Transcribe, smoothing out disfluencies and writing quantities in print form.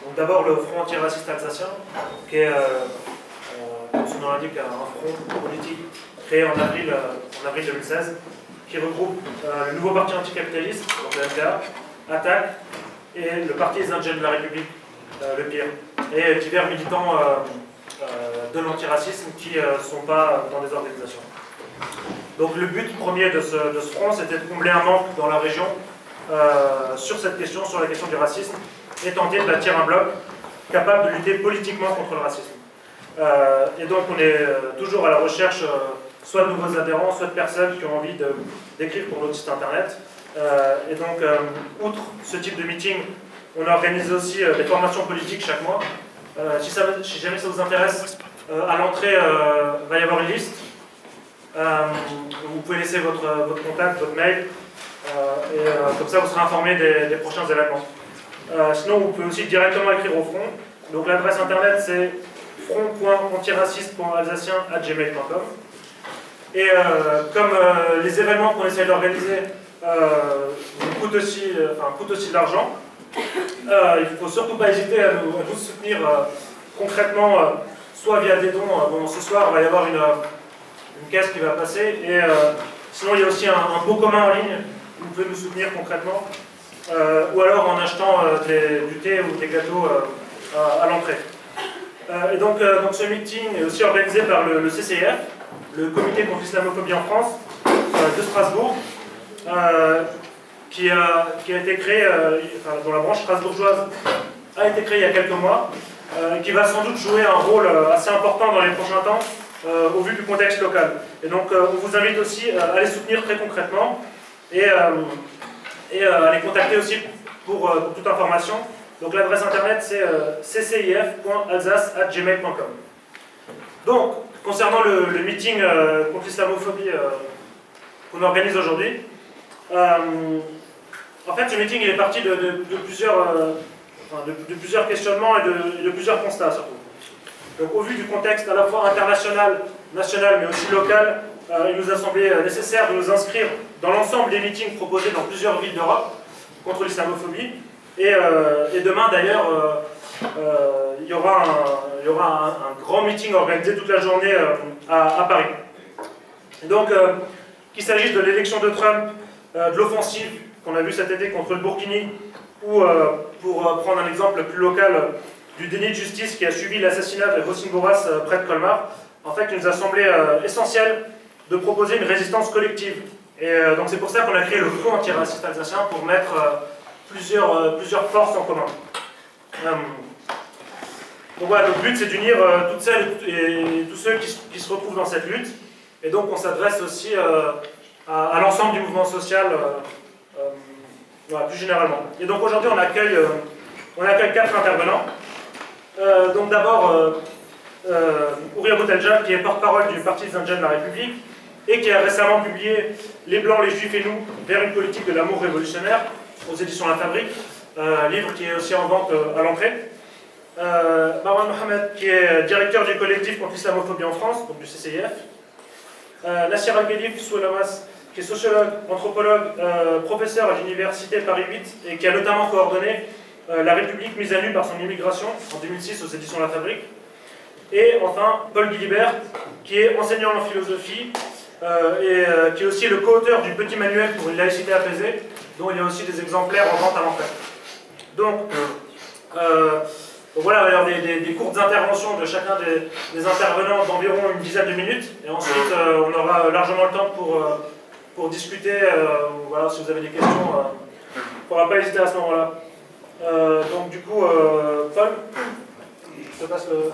Donc d'abord le Front antiraciste alsacien, qui est, comme son nom l'indique, un front politique créé en avril 2016, qui regroupe le nouveau parti anticapitaliste, donc le MTA, Attac, et le parti des indigènes de la République, le PIR, et divers militants de l'antiracisme qui ne sont pas dans des organisations. Donc le but premier de ce front, c'était de combler un manque dans la région sur cette question, sur la question du racisme, et tenter de bâtir un bloc capable de lutter politiquement contre le racisme. Et donc on est toujours à la recherche soit de nouveaux adhérents, soit de personnes qui ont envie d'écrire pour notre site internet. Et donc, outre ce type de meeting, on organise aussi des formations politiques chaque mois. Si jamais ça vous intéresse, à l'entrée, il va y avoir une liste. Vous pouvez laisser votre contact, votre mail, et comme ça vous serez informé des prochains événements. Sinon, vous pouvez aussi directement écrire au front. Donc l'adresse internet c'est front.antiraciste.alsacien@gmail.com. Et comme les événements qu'on essaie d'organiser coûtent aussi de l'argent, il ne faut surtout pas hésiter à nous soutenir concrètement, soit via des dons. Bon, ce soir, il va y avoir une caisse qui va passer, et sinon il y a aussi un pot commun en ligne où vous pouvez nous soutenir concrètement, ou alors en achetant du thé ou des gâteaux à l'entrée. Et donc ce meeting est aussi organisé par le CCIF, le Comité contre l'islamophobie en France, de Strasbourg, qui a été créé, dont la branche strasbourgeoise a été créée il y a quelques mois, qui va sans doute jouer un rôle assez important dans les prochains temps, au vu du contexte local. Et donc on vous invite aussi à les soutenir très concrètement, et à les contacter aussi pour toute information. Donc l'adresse internet c'est ccif.alsace@gmail.com. Donc, concernant le meeting contre l'islamophobie qu'on organise aujourd'hui, en fait ce meeting il est parti de plusieurs questionnements et de plusieurs constats surtout. Donc au vu du contexte à la fois international, national mais aussi local, il nous a semblé nécessaire de nous inscrire dans l'ensemble des meetings proposés dans plusieurs villes d'Europe contre l'islamophobie. Et demain d'ailleurs, il y aura un grand meeting organisé toute la journée à Paris. Donc, qu'il s'agisse de l'élection de Trump, de l'offensive qu'on a vue cet été contre le Burkini, ou pour prendre un exemple plus local, du déni de justice qui a suivi l'assassinat de Hossein Boras près de Colmar, en fait, il nous a semblé essentiel de proposer une résistance collective. Et donc c'est pour ça qu'on a créé le Front antiraciste alsacien, pour mettre plusieurs forces en commun. Donc voilà, notre but c'est d'unir toutes celles et tous ceux qui se retrouvent dans cette lutte, et donc on s'adresse aussi à l'ensemble du mouvement social, voilà, plus généralement. Et donc aujourd'hui on accueille 4 intervenants. Donc d'abord Ouria Boutelja, qui est porte-parole du Parti des indigènes de la République, et qui a récemment publié Les Blancs, les Juifs et nous, vers une politique de l'amour révolutionnaire, aux éditions La Fabrique, livre qui est aussi en vente à l'entrée. Marwan Mohamed, qui est directeur du collectif contre l'islamophobie en France, donc du CCIF. Nassir Al-Ghelif Soulamas, qui est sociologue, anthropologue, professeur à l'université Paris 8, et qui a notamment coordonné La République mise à nu par son immigration en 2006 aux éditions La Fabrique. Et enfin, Paul Guilibert, qui est enseignant en philosophie, et qui est aussi le co-auteur du Petit Manuel pour une laïcité apaisée, dont il y a aussi des exemplaires en vente à l'entrée. Donc voilà, il va y avoir des courtes interventions de chacun des intervenants d'environ une dizaine de minutes, et ensuite on aura largement le temps pour discuter. Voilà, si vous avez des questions, il ne faudra pas hésiter à ce moment-là. Donc du coup, Paul, je te passe le...